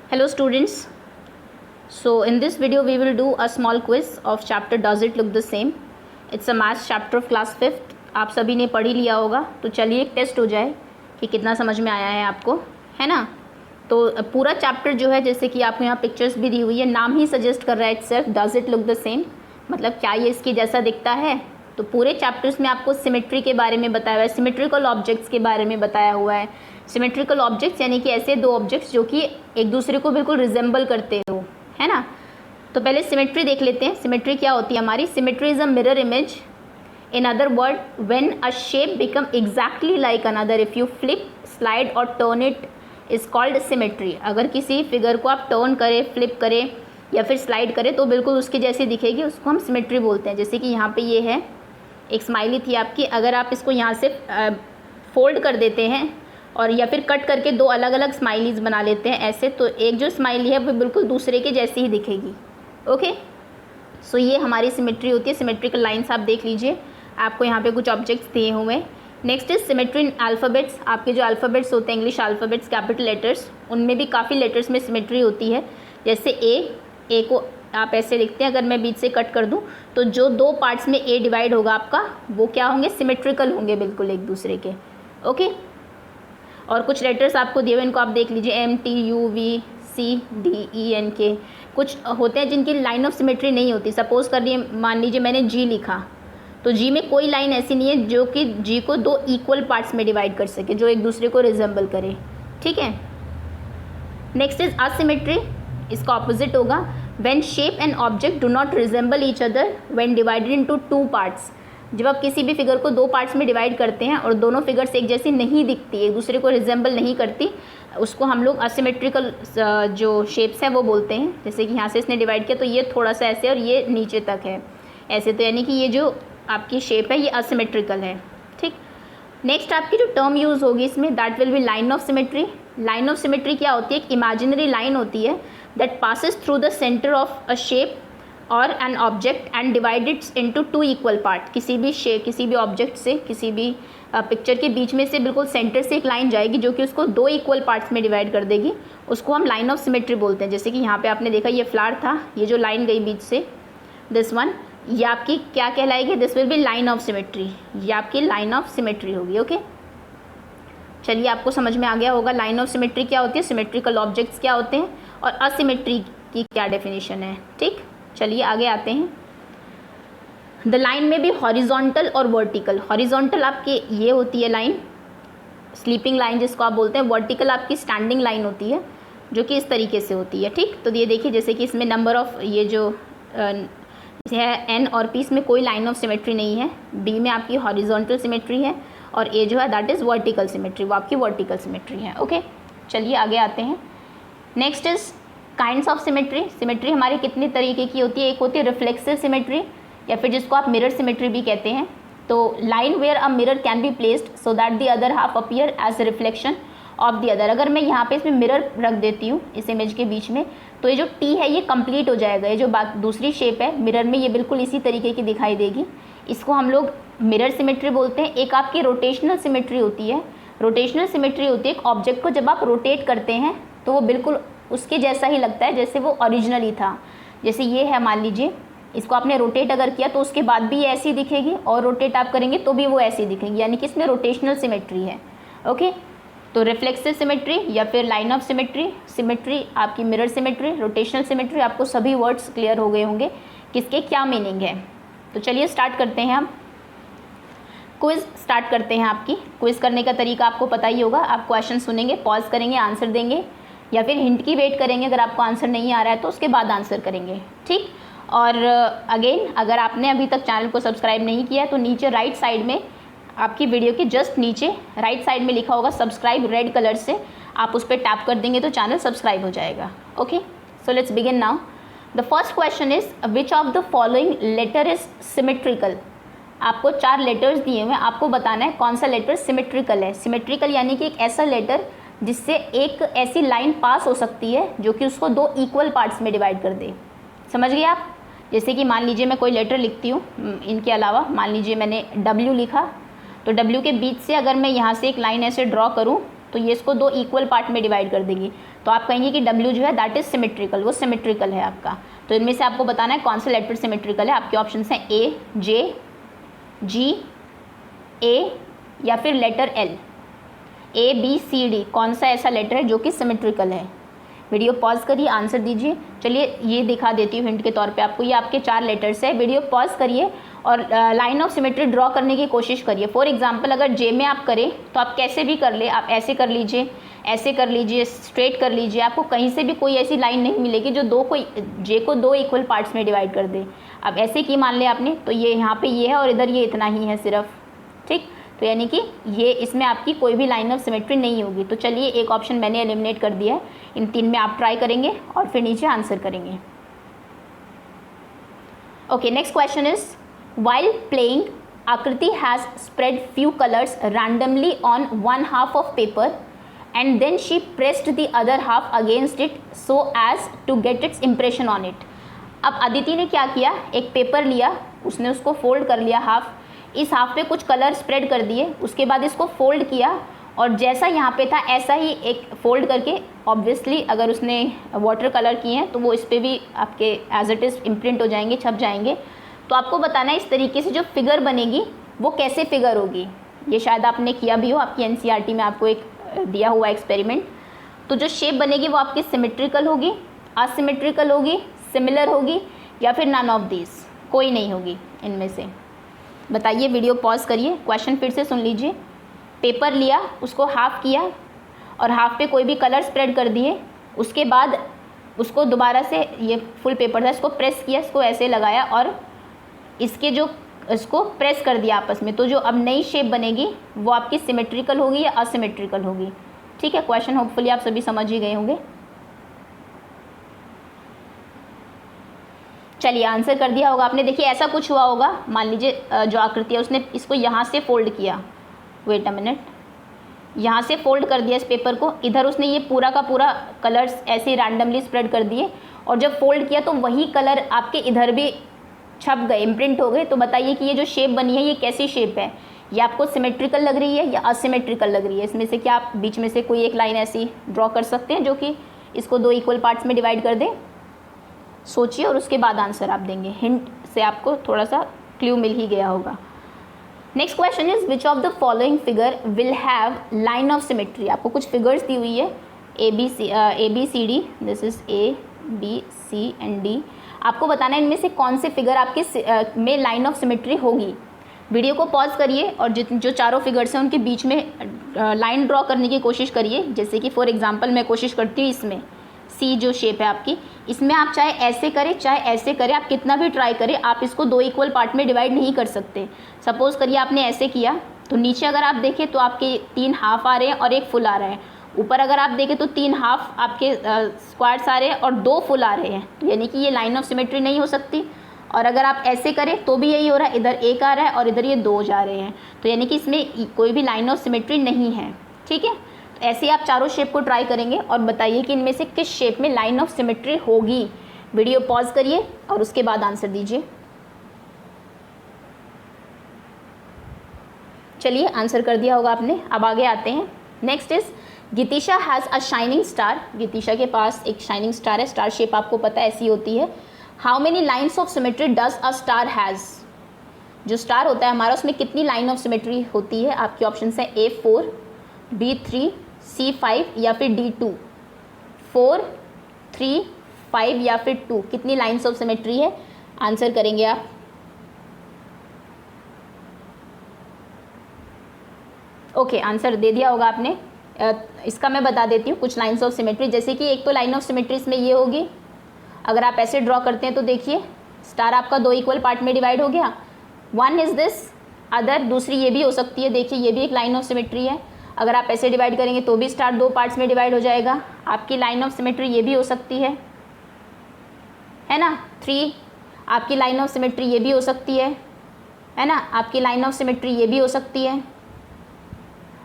Hello students. So in this video we will do a small quiz of chapter Does It Look the Same. It's a maths chapter of class 5th. आप सभी ने पढ़ ही लिया होगा, तो चलिए एक टेस्ट हो जाए कि कितना समझ में आया है आपको, है ना। तो पूरा चैप्टर जो है, जैसे कि आपको यहाँ पिक्चर्स भी दी हुई है, नाम ही सजेस्ट कर रहा है itself, does it look the same, मतलब क्या ये इसकी जैसा दिखता है। तो पूरे चैप्टर्स में आपको सिमेट्री के बारे में बताया हुआ है, सिमेट्रिकल ऑब्जेक्ट्स के बारे में बताया हुआ है। सिमेट्रिकल ऑब्जेक्ट्स यानी कि ऐसे दो ऑब्जेक्ट्स जो कि एक दूसरे को बिल्कुल रिजेंबल करते हो, है ना। तो पहले सिमेट्री देख लेते हैं। सिमेट्री क्या होती है हमारी? Symmetry is a mirror image. In other word, when a shape become exactly like another, if you flip, slide और turn it is called symmetry. अगर किसी फिगर को आप टर्न करें, फ्लिप करें या फिर स्लाइड करें तो बिल्कुल उसकी जैसी दिखेगी, उसको हम सिमेट्री बोलते हैं। जैसे कि यहाँ पे ये है, एक स्माइली थी आपकी, अगर आप इसको यहाँ से फोल्ड कर देते हैं और या फिर कट करके दो अलग अलग स्माइलीज बना लेते हैं ऐसे, तो एक जो स्माइली है वो बिल्कुल दूसरे के जैसी ही दिखेगी। ओके, सो ये हमारी सिमेट्री होती है। सिमेट्रिकल लाइंस आप देख लीजिए, आपको यहाँ पे कुछ ऑब्जेक्ट्स दिए हुए हैं। Next is symmetry in alphabets. आपके जो अल्फ़ाबेट्स होते हैं, इंग्लिश अल्फ़ाबेट्स, कैपिटल लेटर्स, उनमें भी काफ़ी लेटर्स में सिमेट्री होती है। जैसे ए को आप ऐसे लिखते हैं, अगर मैं बीच से कट कर दूं तो जो दो पार्ट्स में ए डिवाइड होगा आपका, वो क्या होंगे? सिमेट्रिकल होंगे बिल्कुल एक दूसरे के। ओके, और कुछ लेटर्स आपको दिए हुए, इनको आप देख लीजिए, M, T, U, V, C, D, E, N, K. कुछ होते हैं जिनकी लाइन ऑफ सिमेट्री नहीं होती। सपोज़ करिए, मान लीजिए मैंने जी लिखा, तो जी में कोई लाइन ऐसी नहीं है जो कि जी को दो इक्वल पार्ट्स में डिवाइड कर सके, जो एक दूसरे को रिजेंबल करे। ठीक है। Next is asymmetry. इसका ऑपोजिट होगा, when shape and object do not resemble each other when divided into two parts. जब आप किसी भी फिगर को दो पार्ट्स में डिवाइड करते हैं और दोनों फिगर्स एक जैसी नहीं दिखती, एक दूसरे को रिजेंबल नहीं करती, उसको हम लोग असिमेट्रिकल जो शेप्स हैं वो बोलते हैं। जैसे कि यहाँ से इसने डिवाइड किया तो ये थोड़ा सा ऐसे और ये नीचे तक है ऐसे, तो यानी कि ये जो आपकी शेप है ये असिमेट्रिकल है। ठीक। नेक्स्ट आपकी जो टर्म यूज़ होगी इसमें, that will be line of symmetry. Line of symmetry क्या होती है? एक इमेजिनरी लाइन होती है that passes through the centre of a shape और an object and divided into two equal part. किसी भी शेप, किसी भी ऑब्जेक्ट से, किसी भी पिक्चर के बीच में से बिल्कुल सेंटर से एक लाइन जाएगी जो कि उसको दो इक्वल पार्ट्स में डिवाइड कर देगी, उसको हम लाइन ऑफ सिमेट्री बोलते हैं। जैसे कि यहाँ पे आपने देखा ये फ्लावर था, ये जो लाइन गई बीच से, दिस वन, ये आपकी क्या कहलाएगी? This will be line of symmetry. ये आपकी लाइन ऑफ सिमेट्री होगी। ओके, चलिए आपको समझ में आ गया होगा लाइन ऑफ सिमेट्री क्या होती है, सिमेट्रिकल ऑब्जेक्ट्स क्या होते हैं और असिमेट्री की क्या डेफिनेशन है। ठीक, चलिए आगे आते हैं। द लाइन में भी हॉरिजॉन्टल और वर्टिकल। हॉरिजॉन्टल आपकी ये होती है लाइन, स्लीपिंग लाइन जिसको आप बोलते हैं। वर्टिकल आपकी स्टैंडिंग लाइन होती है जो कि इस तरीके से होती है। ठीक, तो ये देखिए, जैसे कि इसमें नंबर ऑफ ये जो है एन और पी, इसमें कोई लाइन ऑफ सिमेट्री नहीं है। बी में आपकी हॉरिजॉन्टल सिमेट्री है और ए जो है दैट इज़ वर्टिकल सिमेट्री, वो आपकी वर्टिकल सिमेट्री है। ओके, चलिए आगे आते हैं। Next is kinds of symmetry. Symmetry हमारी कितने तरीके की होती है? एक होती है रिफ्लेक्सिव सिमेट्री, या फिर जिसको आप मिरर सिमेट्री भी कहते हैं। तो line where a mirror can be placed so that the other half appear as reflection of the other. अगर मैं यहाँ पे इसमें मिरर रख देती हूँ इस इमेज के बीच में, तो ये जो टी है ये कंप्लीट हो जाएगा। ये जो दूसरी शेप है मिरर में, ये बिल्कुल इसी तरीके की दिखाई देगी। इसको हम लोग मिरर सिमेट्री बोलते हैं। एक आपकी रोटेशनल सिमेट्री होती है। रोटेशनल सिमेट्री होती है एक ऑब्जेक्ट को जब आप रोटेट करते हैं तो वो बिल्कुल उसके जैसा ही लगता है जैसे वो ओरिजिनली था। जैसे ये है, मान लीजिए इसको आपने रोटेट अगर किया तो उसके बाद भी ऐसी दिखेगी, और रोटेट आप करेंगे तो भी वो ऐसी दिखेगी, यानी कि इसमें रोटेशनल सिमेट्री है। ओके, तो रिफ्लेक्सिव सिमेट्री या फिर लाइन ऑफ सिमेट्री, सिमेट्री आपकी मिरर सिमेट्री, रोटेशनल सिमेट्री, आपको सभी वर्ड्स क्लियर हो गए होंगे किसके क्या मीनिंग है। तो चलिए स्टार्ट करते हैं हम। क्विज स्टार्ट करते हैं। आपकी क्विज करने का तरीका आपको पता ही होगा। आप क्वेश्चन सुनेंगे, पॉज करेंगे, आंसर देंगे, या फिर हिंट की वेट करेंगे। अगर आपको आंसर नहीं आ रहा है तो उसके बाद आंसर करेंगे। ठीक, और अगेन अगर आपने अभी तक चैनल को सब्सक्राइब नहीं किया है तो नीचे राइट साइड में, आपकी वीडियो के जस्ट नीचे राइट साइड में लिखा होगा सब्सक्राइब, रेड कलर से, आप उस पर टैप कर देंगे तो चैनल सब्सक्राइब हो जाएगा। Okay, so let's begin now. The first question is which of the following letter is symmetrical. आपको 4 लेटर्स दिए हुए हैं, आपको बताना है कौन सा लेटर सिमेट्रिकल है। सिमेट्रिकल यानी कि एक ऐसा लेटर जिससे एक ऐसी लाइन पास हो सकती है जो कि उसको दो इक्वल पार्ट्स में डिवाइड कर दे। समझ गए आप? जैसे कि मान लीजिए मैं कोई लेटर लिखती हूँ, इनके अलावा मान लीजिए मैंने W लिखा, तो W के बीच से अगर मैं यहाँ से एक लाइन ऐसे ड्रॉ करूँ तो ये इसको दो इक्वल पार्ट में डिवाइड कर देंगी। तो आप कहेंगे कि W जो है दैट इज सिमेट्रिकल, वो सिमेट्रिकल है आपका। तो इनमें से आपको बताना है कौन सा लेटर सिमेट्रिकल है। आपके ऑप्शन हैं A, J, G, A या फिर letter L। A, B, C, D कौन सा ऐसा लेटर है जो कि सिमेट्रिकल है। वीडियो पॉज करिए, आंसर दीजिए। चलिए ये दिखा देती हूँ हिंट के तौर पे आपको। ये आपके 4 लेटर्स है। वीडियो पॉज करिए और लाइन ऑफ सिमेट्री ड्रॉ करने की कोशिश करिए। फॉर एग्जांपल अगर जे में आप करें तो आप कैसे भी कर ले, आप ऐसे कर लीजिए, ऐसे कर लीजिए, स्ट्रेट कर लीजिए, आपको कहीं से भी कोई ऐसी लाइन नहीं मिलेगी जो जे को 2 इक्वल पार्ट्स में डिवाइड कर दे। अब ऐसे की मान लिया आपने, तो ये यहाँ पे ये है और इधर ये इतना ही है सिर्फ, ठीक। तो यानी कि ये इसमें आपकी कोई भी लाइन ऑफ सिमेट्री नहीं होगी। तो चलिए एक ऑप्शन मैंने एलिमिनेट कर दिया है। इन 3 में आप ट्राई करेंगे और फिर नीचे आंसर करेंगे। Okay, next question is while playing Akriti has spread few colors randomly on one half of paper and then she pressed the other half against it so as to get its impression on it। अब अदिति ने क्या किया, एक paper लिया, उसने उसको fold कर लिया हाफ, इस हाफ पे कुछ कलर स्प्रेड कर दिए, उसके बाद इसको फोल्ड किया और जैसा यहाँ पे था ऐसा ही एक फोल्ड करके, ऑब्वियसली अगर उसने वाटर कलर किए हैं तो वो इस पर भी आपके एज इट इज़ इम्प्रिंट हो जाएंगे, छप जाएंगे। तो आपको बताना है इस तरीके से जो फिगर बनेगी वो कैसे फिगर होगी। ये शायद आपने किया भी हो, आपकी एनसीईआरटी में आपको एक दिया हुआ एक्सपेरिमेंट। तो जो शेप बनेगी वो आपकी सिमेट्रिकल होगी, असिमेट्रिकल होगी, सिमिलर होगी या फिर नन ऑफ दिस, कोई नहीं होगी इनमें से। बताइए, वीडियो पॉज करिए, क्वेश्चन फिर से सुन लीजिए। पेपर लिया, उसको हाफ किया और हाफ पे कोई भी कलर स्प्रेड कर दिए, उसके बाद उसको दोबारा से, ये फुल पेपर था, इसको प्रेस किया, इसको ऐसे लगाया और इसके जो इसको प्रेस कर दिया आपस में। तो जो अब नई शेप बनेगी वो आपकी सिमेट्रिकल होगी या असिमेट्रिकल होगी, ठीक है। क्वेश्चन होपफुली आप सभी समझ ही गए होंगे। चलिए आंसर कर दिया होगा आपने। देखिए ऐसा कुछ हुआ होगा, मान लीजिए जो आकृति है उसने इसको यहाँ से फोल्ड किया, वेट अ मिनट, यहाँ से फोल्ड कर दिया इस पेपर को, इधर उसने ये पूरा का पूरा कलर्स ऐसे रैंडमली स्प्रेड कर दिए और जब फोल्ड किया तो वही कलर आपके इधर भी छप गए, इम्प्रिंट हो गए। तो बताइए कि ये जो शेप बनी है ये कैसी शेप है, ये आपको सिमेट्रिकल लग रही है या असिमेट्रिकल लग रही है। इसमें से क्या आप बीच में से कोई एक लाइन ऐसी ड्रॉ कर सकते हैं जो कि इसको 2 इक्वल पार्ट्स में डिवाइड कर दे। सोचिए और उसके बाद आंसर आप देंगे। हिंट से आपको थोड़ा सा क्लू मिल ही गया होगा। Next question is which of the following figure will have line of symmetry. आपको कुछ फिगर्स दी हुई है A B C D, this is A, B, C and D। आपको बताना है इनमें से कौन से फिगर आपके में लाइन ऑफ सिमेट्री होगी। वीडियो को पॉज करिए और जो चारों फिगर्स हैं उनके बीच में लाइन ड्रॉ करने की कोशिश करिए। जैसे कि फॉर एग्जांपल मैं कोशिश करती हूँ, इसमें सी जो शेप है आपकी, इसमें आप चाहे ऐसे करें चाहे ऐसे करें, आप कितना भी ट्राई करें, आप इसको 2 इक्वल पार्ट में डिवाइड नहीं कर सकते। सपोज करिए आपने ऐसे किया तो नीचे अगर आप देखें तो आपके 3 हाफ आ रहे हैं और 1 फुल आ रहा है। ऊपर अगर आप देखें तो 3 हाफ आपके स्क्वायर्स आ रहे हैं और 2 फुल आ रहे हैं, तो यानी कि ये लाइन ऑफ सिमेट्री नहीं हो सकती। और अगर आप ऐसे करें तो भी यही हो रहा है, इधर 1 आ रहा है और इधर ये 2 जा रहे हैं, तो यानी कि इसमें कोई भी लाइन ऑफ सिमेट्री नहीं है, ठीक है। तो ऐसे ही आप चारों शेप को ट्राई करेंगे और बताइए कि इनमें से किस शेप में लाइन ऑफ सिमेट्री होगी। वीडियो पॉज करिए और उसके बाद आंसर दीजिए। चलिए आंसर कर दिया होगा आपने, अब आगे आते हैं। Next is Geetisha has a shining star. Geetisha के पास एक शाइनिंग स्टार है, स्टार शेप आपको पता है ऐसी होती है। How many lines of symmetry does a star has. जो स्टार होता है हमारा उसमें कितनी लाइन ऑफ सिमेट्री होती है। आपके ऑप्शन है A4, B3, C5 या फिर D2। 4, 3, 5 या फिर 2, कितनी लाइन्स ऑफ सिमेट्री है, आंसर करेंगे आप। ओके, आंसर दे दिया होगा आपने। इसका मैं बता देती हूँ कुछ लाइन्स ऑफ सिमेट्री। जैसे कि एक तो लाइन ऑफ सिमेट्री इसमें ये होगी, अगर आप ऐसे ड्रॉ करते हैं तो देखिए स्टार आपका 2 इक्वल पार्ट में डिवाइड हो गया। वन इज दिस, अदर दूसरी ये भी हो सकती है, देखिए ये भी एक लाइन ऑफ सिमेट्री है। अगर आप ऐसे डिवाइड करेंगे तो भी स्टार 2 पार्ट्स में डिवाइड हो जाएगा। आपकी लाइन ऑफ सिमेट्री ये भी हो सकती है ना। 3 आपकी लाइन ऑफ सिमेट्री ये भी हो सकती है ना। आपकी लाइन ऑफ सिमेट्री ये भी हो सकती है।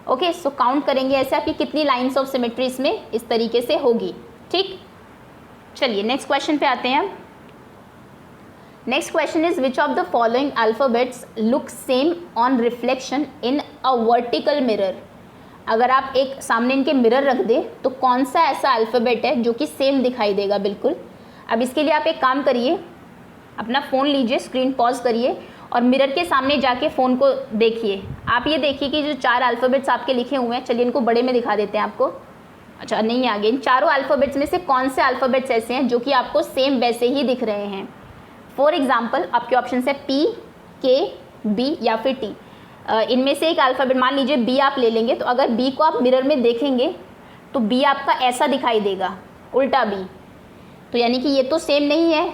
ओके, सो काउंट करेंगे ऐसे आपकी कितनी लाइन्स ऑफ सिमेट्री इसमें इस तरीके से होगी, ठीक। चलिए नेक्स्ट क्वेश्चन पे आते हैं। Next question is which of the following alphabets look same on reflection in a vertical mirror. अगर आप एक सामने इनके मिरर रख दे तो कौन सा ऐसा अल्फ़ाबेट है जो कि सेम दिखाई देगा बिल्कुल। अब इसके लिए आप एक काम करिए, अपना फ़ोन लीजिए, स्क्रीन पॉज करिए और मिरर के सामने जाके फ़ोन को देखिए। आप ये देखिए कि जो 4 अल्फ़ाबेट्स आपके लिखे हुए हैं, चलिए इनको बड़े में दिखा देते हैं आपको। अच्छा नहीं आगे, इन चारों अल्फ़ाबेट्स में से कौन से अल्फ़ाबेट्स ऐसे हैं जो कि आपको सेम वैसे ही दिख रहे हैं। फॉर एग्जाम्पल आपके ऑप्शन है P, K, B या फिर T। इनमें से एक अल्फ़ाबेट मान लीजिए B आप ले लेंगे, तो अगर B को आप मिरर में देखेंगे तो B आपका ऐसा दिखाई देगा, उल्टा B। तो यानी कि ये तो सेम नहीं है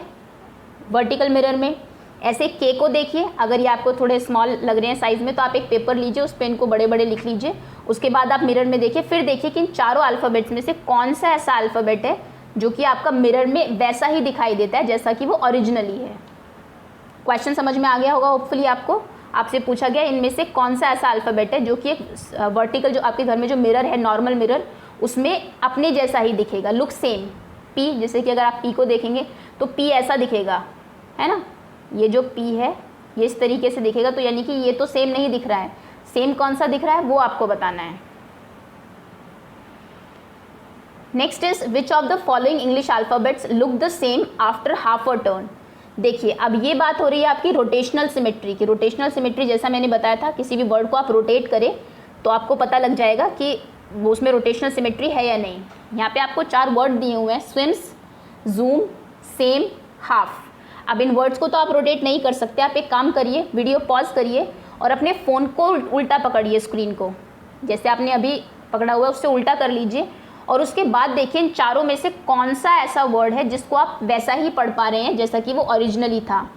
वर्टिकल मिरर में। ऐसे K को देखिए, अगर ये आपको थोड़े स्मॉल लग रहे हैं साइज़ में तो आप एक पेपर लीजिए, उस पर इनको बड़े बड़े लिख लीजिए। उसके बाद आप मिरर में देखिए, फिर देखिए कि इन चारों अल्फ़ाबेट्स में से कौन सा ऐसा अल्फ़ाबेट है जो कि आपका मिरर में वैसा ही दिखाई देता है जैसा कि वो ओरिजिनली है। क्वेश्चन समझ में आ गया होगा होपफुली आपको। आपसे पूछा गया इनमें से कौन सा ऐसा अल्फ़ाबेट है जो कि एक वर्टिकल, जो आपके घर में जो मिरर है नॉर्मल मिरर, उसमें अपने जैसा ही दिखेगा, लुक सेम। P, जैसे कि अगर आप P को देखेंगे तो P ऐसा दिखेगा, है ना, ये जो P है ये इस तरीके से दिखेगा। तो यानी कि ये तो सेम नहीं दिख रहा है, सेम कौन सा दिख रहा है वो आपको बताना है। Next is which of the following English alphabets look the same after half a turn. देखिए अब ये बात हो रही है आपकी रोटेशनल सिमेट्री की। रोटेशनल सिमेट्री जैसा मैंने बताया था, किसी भी वर्ड को आप रोटेट करें तो आपको पता लग जाएगा कि वो उसमें रोटेशनल सिमेट्री है या नहीं। यहाँ पे आपको 4 वर्ड दिए हुए हैं, स्विम्स, जूम, सेम, हाफ। अब इन वर्ड्स को तो आप रोटेट नहीं कर सकते। आप एक काम करिए, वीडियो पॉज करिए और अपने फ़ोन को उल्टा पकड़िए, स्क्रीन को जैसे आपने अभी पकड़ा हुआ है उससे उल्टा कर लीजिए और उसके बाद देखिए इन चारों में से कौन सा ऐसा वर्ड है जिसको आप वैसा ही पढ़ पा रहे हैं जैसा कि वो ओरिजिनली था।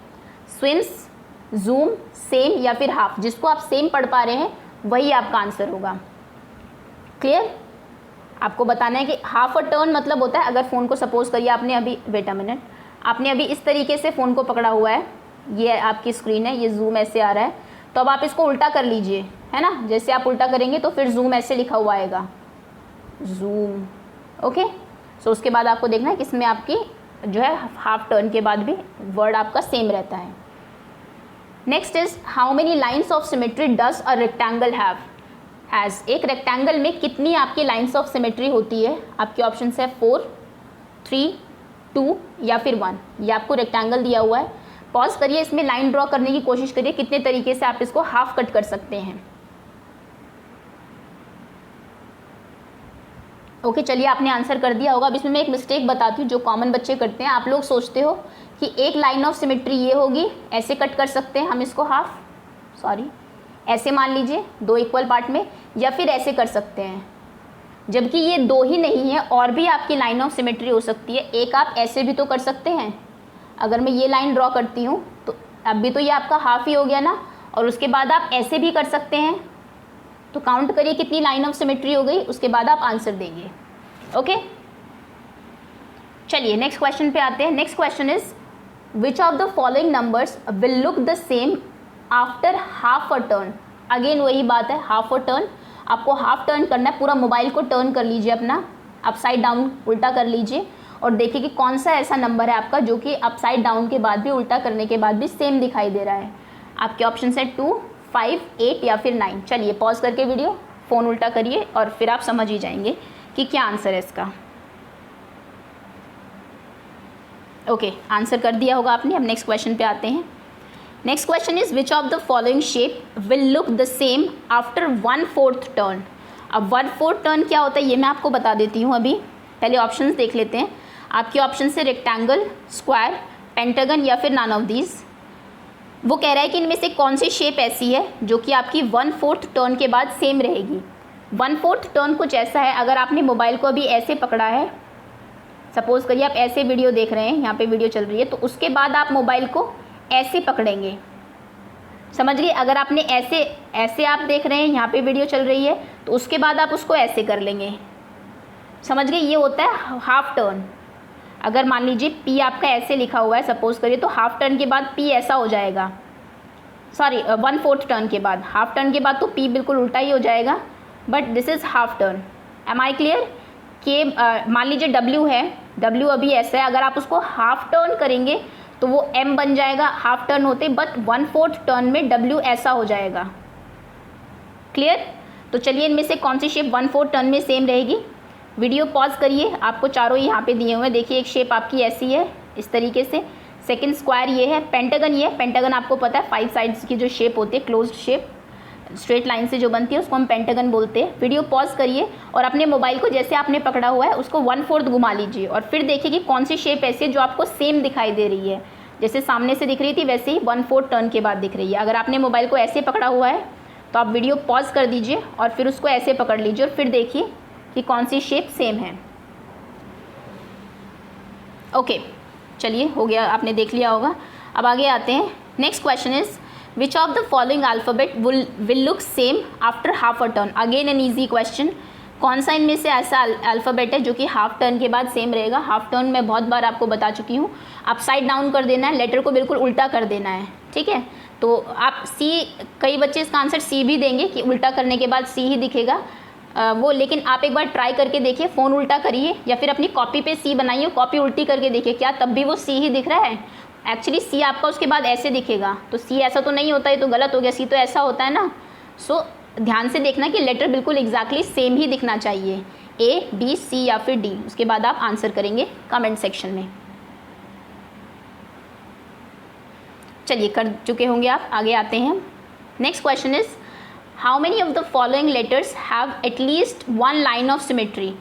स्विम्स, जूम, सेम या फिर हाफ, जिसको आप सेम पढ़ पा रहे हैं वही आपका आंसर होगा। क्लियर? आपको बताना है कि हाफ अ टर्न मतलब होता है, अगर फ़ोन को सपोज करिए आपने अभी, वेट अ मिनट, आपने अभी इस तरीके से फ़ोन को पकड़ा हुआ है, ये आपकी स्क्रीन है, ये जूम ऐसे आ रहा है, तो अब आप इसको उल्टा कर लीजिए, है ना। जैसे आप उल्टा करेंगे तो फिर जूम ऐसे लिखा हुआ आएगा, जूम। ओके, सो उसके बाद आपको देखना है कि इसमें आपकी जो है हाफ टर्न के बाद भी वर्ड आपका सेम रहता है। Next is how many lines of symmetry does a rectangle have. Has, एक रेक्टेंगल में कितनी आपकी लाइन्स ऑफ सिमेट्री होती है। आपके ऑप्शन है 4, 3, 2 या फिर 1। ये आपको रेक्टेंगल दिया हुआ है। पॉज करिए, इसमें लाइन ड्रॉ करने की कोशिश करिए, कितने तरीके से आप इसको हाफ कट कर सकते हैं। ओके, चलिए आपने आंसर कर दिया होगा। अब इसमें मैं एक मिस्टेक बताती हूँ जो कॉमन बच्चे करते हैं। आप लोग सोचते हो कि एक लाइन ऑफ सिमेट्री ये होगी, ऐसे कट कर सकते हैं हम इसको हाफ, सॉरी ऐसे मान लीजिए 2 इक्वल पार्ट में, या फिर ऐसे कर सकते हैं, जबकि ये 2 ही नहीं है, और भी आपकी लाइन ऑफ सिमेट्री हो सकती है। एक आप ऐसे भी तो कर सकते हैं। अगर मैं ये लाइन ड्रॉ करती हूँ तो अब भी तो ये आपका हाफ ही हो गया ना, और उसके बाद आप ऐसे भी कर सकते हैं। तो काउंट करिए कितनी लाइन ऑफ सिमेट्री हो गई, उसके बाद आप आंसर देंगे। ओके, चलिए नेक्स्ट क्वेश्चन पे आते हैं। Next question is which of the following numbers will look the same after half a turn. Again वही बात है, हाफ अ टर्न, आपको हाफ टर्न करना है। पूरा मोबाइल को टर्न कर लीजिए, अपना अपसाइड डाउन उल्टा कर लीजिए और देखिए कि कौन सा ऐसा नंबर है आपका जो कि अपसाइड डाउन के बाद भी, उल्टा करने के बाद भी सेम दिखाई दे रहा है। आपके ऑप्शन है 2, 5, 8 या फिर 9। चलिए पॉज करके वीडियो, फ़ोन उल्टा करिए और फिर आप समझ ही जाएंगे कि क्या आंसर है इसका। ओके, आंसर कर दिया होगा आपने। अब नेक्स्ट क्वेश्चन पे आते हैं। Next question is which of the following shape will look the same after 1/4 turn. अब 1/4 टर्न क्या होता है ये मैं आपको बता देती हूँ। अभी पहले ऑप्शंस देख लेते हैं। आपके ऑप्शन से रेक्टेंगल, स्क्वायर, पेंटागन या फिर नन ऑफ दीज। वो कह रहा है कि इनमें से कौन सी शेप ऐसी है जो कि आपकी 1/4 टर्न के बाद सेम रहेगी। 1/4 टर्न कुछ ऐसा है, अगर आपने मोबाइल को अभी ऐसे पकड़ा है, सपोज़ करिए आप ऐसे वीडियो देख रहे हैं, यहाँ पे वीडियो चल रही है, तो उसके बाद आप मोबाइल को ऐसे पकड़ेंगे, समझ गए। अगर आपने ऐसे आप देख रहे हैं, यहाँ पे वीडियो चल रही है, तो उसके बाद आप उसको ऐसे कर लेंगे, समझ गए। ये होता है हाफ टर्न। अगर मान लीजिए P आपका ऐसे लिखा हुआ है सपोज़ करिए, तो हाफ टर्न के बाद P ऐसा हो जाएगा, सॉरी 1/4 टर्न के बाद। हाफ टर्न के बाद तो P बिल्कुल उल्टा ही हो जाएगा, but this is half turn. Am I clear? कि मान लीजिए W है, W अभी ऐसा है, अगर आप उसको हाफ टर्न करेंगे तो वो M बन जाएगा हाफ टर्न होते, बट 1/4 टर्न में W ऐसा हो जाएगा। क्लियर? तो चलिए इनमें से कौन सी शेप 1/4 टर्न में सेम रहेगी। वीडियो पॉज करिए, आपको चारों यहाँ पे दिए हुए हैं। देखिए एक शेप आपकी ऐसी है इस तरीके से, सेकंड स्क्वायर ये है, पेंटागन ये है। पेंटागन आपको पता है 5 साइड्स की जो शेप होती है, क्लोज्ड शेप स्ट्रेट लाइन से जो बनती है उसको हम पेंटागन बोलते हैं। वीडियो पॉज करिए और अपने मोबाइल को जैसे आपने पकड़ा हुआ है उसको 1/4 घुमा लीजिए और फिर देखिए कि कौन सी शेप ऐसी है जो आपको सेम दिखाई दे रही है। जैसे सामने से दिख रही थी वैसे ही 1/4 टर्न के बाद दिख रही है। अगर आपने मोबाइल को ऐसे पकड़ा हुआ है तो आप वीडियो पॉज कर दीजिए और फिर उसको ऐसे पकड़ लीजिए और फिर देखिए कि कौन सी शेप सेम है। ओके, चलिए हो गया, आपने देख लिया होगा। अब आगे आते हैं। Next question is which of the following alphabet will look same after half a turn. Again an easy question. कौन सा इनमें से ऐसा अल्फ़ाबेट है जो कि हाफ टर्न के बाद सेम रहेगा। हाफ टर्न मैं बहुत बार आपको बता चुकी हूँ। अपसाइड डाउन कर देना है, लेटर को बिल्कुल उल्टा कर देना है, ठीक है। तो आप सी, कई बच्चे इसका आंसर सी भी देंगे कि उल्टा करने के बाद सी ही दिखेगा वो, लेकिन आप एक बार ट्राई करके देखिए, फ़ोन उल्टा करिए या फिर अपनी कॉपी पे सी बनाइए, कॉपी उल्टी करके देखिए क्या तब भी वो सी ही दिख रहा है। एक्चुअली सी आपका उसके बाद ऐसे दिखेगा, तो सी ऐसा तो नहीं होता है, तो गलत हो गया। सी तो ऐसा होता है ना। सो ध्यान से देखना कि लेटर बिल्कुल एग्जैक्टली सेम ही दिखना चाहिए, ए बी सी या फिर डी। उसके बाद आप आंसर करेंगे कमेंट सेक्शन में। चलिए कर चुके होंगे आप, आगे आते हैं। Next question is how many of the following letters have at least 1 line of symmetry.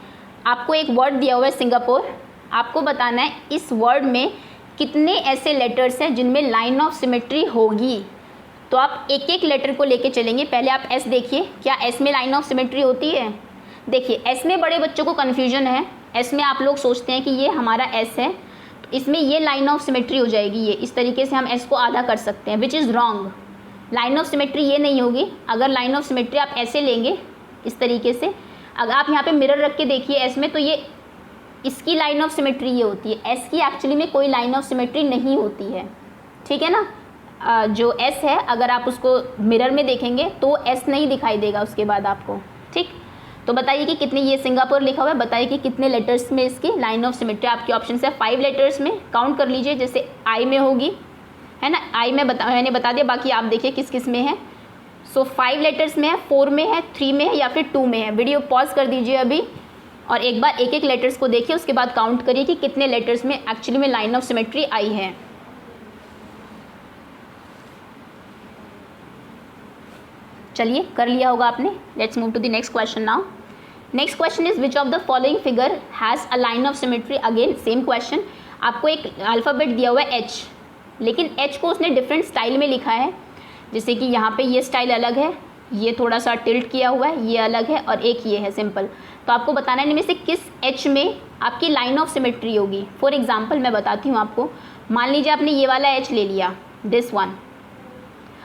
आपको एक वर्ड दिया हुआ है सिंगापुर, आपको बताना है इस वर्ड में कितने ऐसे लेटर्स हैं जिनमें लाइन ऑफ सिमेट्री होगी। तो आप एक एक लेटर को लेके चलेंगे। पहले आप एस देखिए, क्या एस में लाइन ऑफ सिमेट्री होती है। देखिए एस में बड़े बच्चों को कन्फ्यूजन है। एस में आप लोग सोचते हैं कि ये हमारा एस है तो इसमें ये लाइन ऑफ सिमेट्री हो जाएगी, ये इस तरीके से हम एस को आधा कर सकते हैं, which is wrong. Line of symmetry ये नहीं होगी। अगर लाइन ऑफ सिमेट्री आप ऐसे लेंगे इस तरीके से, अगर आप यहाँ पे मिरर रख के देखिए एस में, तो ये इसकी लाइन ऑफ सिमेट्री ये होती है। एस की एक्चुअली में कोई लाइन ऑफ सिमेट्री नहीं होती है, ठीक है ना। जो एस है अगर आप उसको मिरर में देखेंगे तो एस नहीं दिखाई देगा उसके बाद आपको, ठीक। तो बताइए कि कितने, ये सिंगापुर लिखा हुआ है, बताइए कि कितने लेटर्स में इसकी लाइन ऑफ सिमेट्री। आपके ऑप्शन है 5 लेटर्स में, काउंट कर लीजिए। जैसे आई में होगी, है ना, आई में मैंने बता दिया, बाकी आप देखिए किस किस में है। सो 5 लेटर्स में है, 4 में है, 3 में है या फिर 2 में है। वीडियो पॉज कर दीजिए अभी और एक बार एक एक लेटर्स को देखिए, उसके बाद काउंट करिए कि कितने लेटर्स में एक्चुअली में लाइन ऑफ सिमेट्री आई है। चलिए कर लिया होगा आपने। Let's move to the next question now. Next question is which of the following figure has a line of symmetry. Again same question. आपको एक अल्फ़ाबेट दिया हुआ है एच, लेकिन एच को उसने डिफरेंट स्टाइल में लिखा है। जैसे कि यहाँ पे ये स्टाइल अलग है, ये थोड़ा सा टिल्ट किया हुआ है, ये अलग है और एक ये है सिंपल। तो आपको बताना है इनमें से किस एच में आपकी लाइन ऑफ सिमेट्री होगी। फॉर एग्जांपल मैं बताती हूँ आपको। मान लीजिए आपने ये वाला एच ले लिया, दिस वन।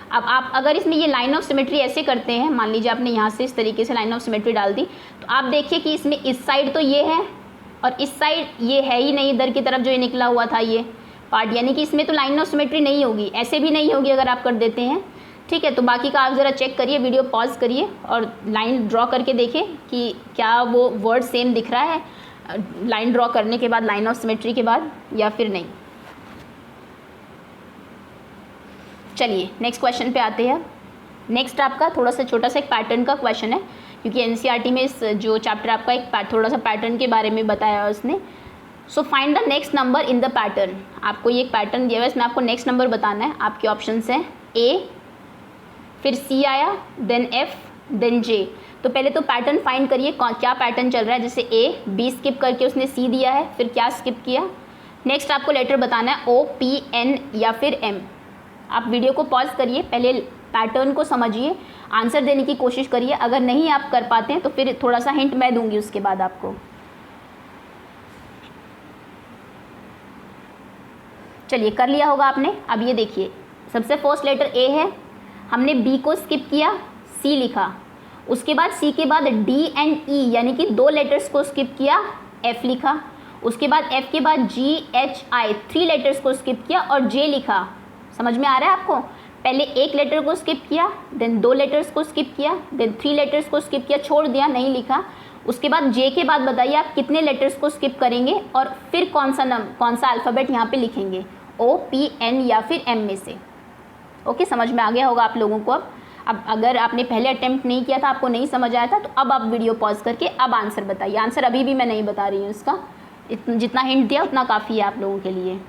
अब आप अगर इसमें ये लाइन ऑफ सिमेट्री ऐसे करते हैं, मान लीजिए आपने यहाँ से इस तरीके से लाइन ऑफ सिमेट्री डाल दी, तो आप देखिए कि इसमें इस साइड तो ये है और इस साइड ये है ही नहीं, इधर की तरफ जो ये निकला हुआ था ये पार्ट, यानी कि इसमें तो लाइन ऑफ सिमेट्री नहीं होगी, ऐसे भी नहीं होगी अगर आप कर देते हैं, ठीक है। तो बाकी का आप ज़रा चेक करिए, वीडियो पॉज करिए और लाइन ड्रॉ करके देखें कि क्या वो वर्ड सेम दिख रहा है लाइन ड्रॉ करने के बाद, लाइन ऑफ सिमेट्री के बाद, या फिर नहीं। चलिए नेक्स्ट क्वेश्चन पे आते हैं। नेक्स्ट आपका थोड़ा सा छोटा सा एक पैटर्न का क्वेश्चन है, क्योंकि एनसीईआरटी में इस जो चैप्टर आपका एक थोड़ा सा पैटर्न के बारे में बताया है उसने। So find the next number in the pattern. आपको ये एक पैटर्न दिया हुआ है, इसमें आपको नेक्स्ट नंबर बताना है। आपके ऑप्शंस हैं ए, फिर सी आया, देन एफ, देन जे। तो पहले तो पैटर्न फाइंड करिए क्या पैटर्न चल रहा है। जैसे ए, बी स्किप करके उसने सी दिया है, फिर क्या स्किप किया। नेक्स्ट आपको लेटर बताना है ओ, पी, एन या फिर एम। आप वीडियो को पॉज करिए, पहले पैटर्न को समझिए, आंसर देने की कोशिश करिए। अगर नहीं आप कर पाते हैं तो फिर थोड़ा सा हिंट मैं दूंगी उसके बाद आपको। चलिए कर लिया होगा आपने। अब ये देखिए, सबसे फर्स्ट लेटर ए है, हमने बी को स्किप किया, सी लिखा। उसके बाद सी के बाद डी एंड ई यानी कि 2 लेटर्स को स्किप किया, एफ लिखा। उसके बाद एफ के बाद जी, एच, आई 3 लेटर्स को स्किप किया और जे लिखा। समझ में आ रहा है आपको। पहले एक लेटर को स्किप किया, देन 2 लेटर्स को स्किप किया, देन 3 लेटर्स को स्किप किया, छोड़ दिया, नहीं लिखा। उसके बाद जे के बाद बताइए आप कितने लेटर्स को स्किप करेंगे और फिर कौन सा अल्फ़ाबेट यहाँ पे लिखेंगे, ओ, पी, एन या फिर एम में से। ओके, समझ में आ गया होगा आप लोगों को। अब अगर आपने पहले अटेम्प्ट नहीं किया था, आपको नहीं समझ आया था, तो अब आप वीडियो पॉज करके अब आंसर बताइए। आंसर अभी भी मैं नहीं बता रही हूँ इसका, जितना हिंट दिया उतना काफ़ी है आप लोगों के लिए।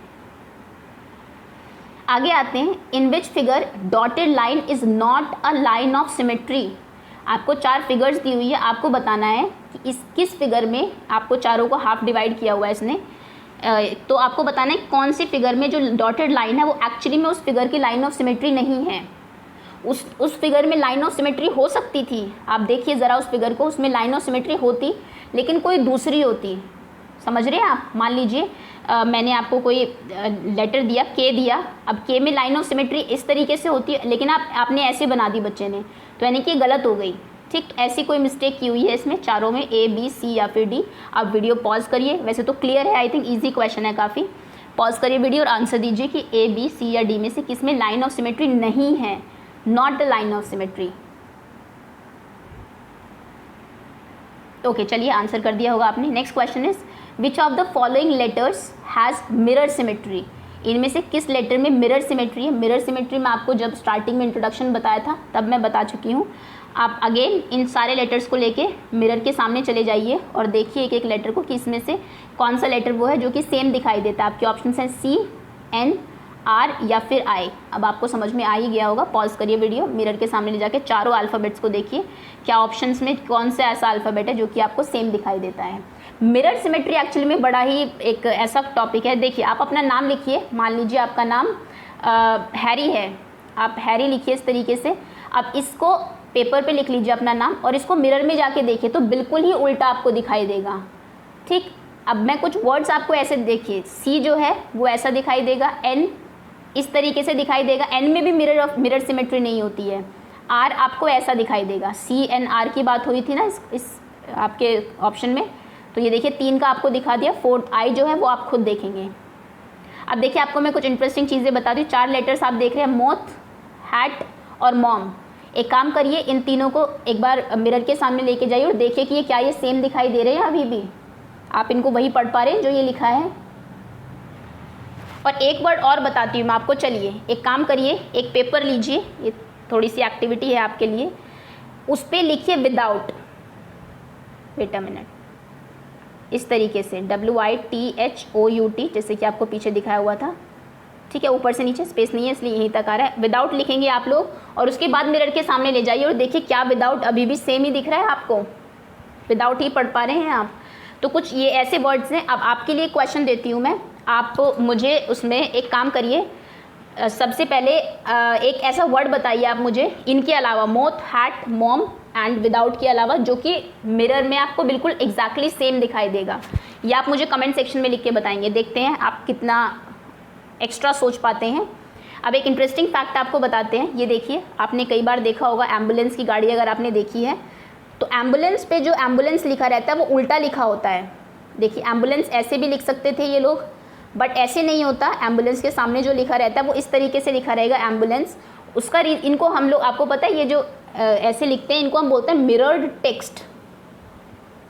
आगे आते हैं, in which figure dotted line is not a line of symmetry. आपको 4 फिगर्स दी हुई है, आपको बताना है कि इस किस फिगर में, आपको चारों को हाफ डिवाइड किया हुआ है इसने, तो आपको बताना है कौन सी फिगर में जो डॉटेड लाइन है वो एक्चुअली में उस फिगर की लाइन ऑफ सिमेट्री नहीं है। उस फिगर में लाइन ऑफ सिमेट्री हो सकती थी, आप देखिए ज़रा उस फिगर को, उसमें लाइन ऑफ सिमेट्री होती लेकिन कोई दूसरी होती। समझ रहे हैं आप? मान लीजिए मैंने आपको कोई लेटर दिया, के दिया, अब के में लाइन ऑफ सिमेट्री इस तरीके से होती है लेकिन आपने ऐसे बना दी बच्चे ने, तो यानी कि गलत हो गई। ठीक, तो ऐसी कोई मिस्टेक की हुई है इसमें चारों में, ए बी सी या फिर डी। आप वीडियो पॉज करिए, वैसे तो क्लियर है, आई थिंक ईजी क्वेश्चन है काफ़ी। पॉज करिए वीडियो और आंसर दीजिए कि ए बी सी या डी में से किस में लाइन ऑफ सिमेट्री नहीं है, not the line of symmetry. Okay, चलिए आंसर कर दिया होगा आपने। Next question is which of the following letters has mirror symmetry. इनमें से किस लेटर में मिरर सिमेट्री है। मिरर सिमेट्री मैं आपको जब स्टार्टिंग में इंट्रोडक्शन बताया था तब मैं बता चुकी हूँ। आप अगेन इन सारे लेटर्स को लेके मिरर के सामने चले जाइए और देखिए एक एक लेटर को कि इसमें से कौन सा लेटर वो है जो कि सेम दिखाई देता है। आपके ऑप्शन हैं सी, एन, आर या फिर आई। अब आपको समझ में आ ही गया होगा। पॉज करिए वीडियो, मिरर के सामने ले जाके चारों अल्फ़ाबेट्स को देखिए, क्या ऑप्शंस में कौन सा ऐसा अल्फ़ाबेट है जो कि आपको सेम दिखाई देता है। मिरर सिमेट्री एक्चुअली में बड़ा ही एक ऐसा टॉपिक है। देखिए आप अपना नाम लिखिए, मान लीजिए आपका नाम हैरी है, आप हैरी लिखिए इस तरीके से। अब इसको पेपर पे लिख लीजिए अपना नाम और इसको मिरर में जाके देखिए तो बिल्कुल ही उल्टा आपको दिखाई देगा। ठीक, अब मैं कुछ वर्ड्स आपको ऐसे, देखिए सी जो है वो ऐसा दिखाई देगा, एन इस तरीके से दिखाई देगा, एन में भी मिरर सिमेट्री नहीं होती है। आर आपको ऐसा दिखाई देगा, सी एन आर की बात हुई थी ना इस आपके ऑप्शन में, तो ये देखिए 3 का आपको दिखा दिया। 4 आई जो है वो आप खुद देखेंगे। अब देखिए आपको मैं कुछ इंटरेस्टिंग चीज़ें बता दूँ। 4 लेटर्स आप देख रहे हैं, मोथ, हैट और मॉम। एक काम करिए, इन तीनों को एक बार मिरर के सामने लेके जाइए और देखिए कि क्या ये सेम दिखाई दे रहे हैं अभी भी। आप इनको वही पढ़ पा रहे हैं जो ये लिखा है। और एक वर्ड और बताती हूँ मैं आपको, चलिए एक काम करिए, एक पेपर लीजिए, ये थोड़ी सी एक्टिविटी है आपके लिए, उस पर लिखिए विदाउट, वेट अ मिनट, इस तरीके से WITHOUT, जैसे कि आपको पीछे दिखाया हुआ था। ठीक है, ऊपर से नीचे स्पेस नहीं है इसलिए यहीं तक आ रहा है। विदाउट लिखेंगे आप लोग और उसके बाद मिरर के सामने ले जाइए और देखिए क्या विदाउट अभी भी सेम ही दिख रहा है आपको, विदाउट ही पढ़ पा रहे हैं आप। तो कुछ ये ऐसे वर्ड्स हैं। अब आपके लिए क्वेश्चन देती हूँ मैं, आप मुझे उसमें एक काम करिए, सबसे पहले एक ऐसा वर्ड बताइए आप मुझे इनके अलावा, moth, hat, mom and without के अलावा, जो कि मिरर में आपको बिल्कुल एग्जैक्टली सेम दिखाई देगा। ये आप मुझे कमेंट सेक्शन में लिख के बताएंगे, देखते हैं आप कितना एक्स्ट्रा सोच पाते हैं। अब एक इंटरेस्टिंग फैक्ट आपको बताते हैं। ये देखिए, आपने कई बार देखा होगा एम्बुलेंस की गाड़ी अगर आपने देखी है तो एम्बुलेंस पे जो एम्बुलेंस लिखा रहता है वो उल्टा लिखा होता है। देखिए एम्बुलेंस ऐसे भी लिख सकते थे ये लोग, बट ऐसे नहीं होता। एम्बुलेंस के सामने जो लिखा रहता है वो इस तरीके से लिखा रहेगा एम्बुलेंस। उसका इनको हम लोग, आपको पता है ये जो ऐसे लिखते हैं इनको हम बोलते हैं mirrored text,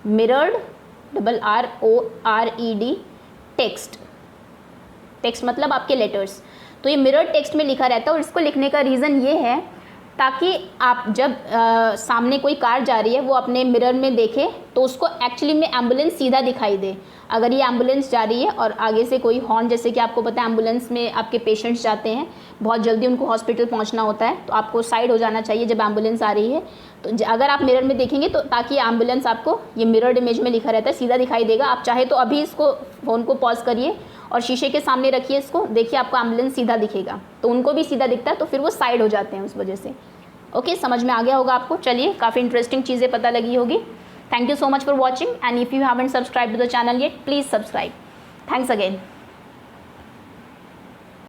mirrored RORED text. Text मतलब आपके लेटर्स। तो ये मिरर टेक्स्ट में लिखा रहता है और इसको लिखने का रीज़न ये है ताकि आप जब सामने कोई कार जा रही है वो अपने मिरर में देखे तो उसको एक्चुअली में एम्बुलेंस सीधा दिखाई दे। अगर ये एम्बुलेंस जा रही है और आगे से कोई हॉर्न, जैसे कि आपको पता है एम्बुलेंस में आपके पेशेंट्स जाते हैं, बहुत जल्दी उनको हॉस्पिटल पहुंचना होता है, तो आपको साइड हो जाना चाहिए जब एम्बुलेंस आ रही है। तो अगर आप मिरर में देखेंगे तो ताकि एम्बुलेंस आपको, ये मिरर्ड इमेज में लिखा रहता है, सीधा दिखाई देगा। आप चाहे तो अभी इसको फ़ोन को पॉज करिए और शीशे के सामने रखिए इसको, देखिए आपको एम्बुलेंस सीधा दिखेगा। तो उनको भी सीधा दिखता है तो फिर वो साइड हो जाते हैं उस वजह से। ओके, समझ में आ गया होगा आपको। चलिए, काफ़ी इंटरेस्टिंग चीज़ें पता लगी होगी। Thank you so much for watching, and if you haven't subscribed to the channel yet, please subscribe. Thanks again.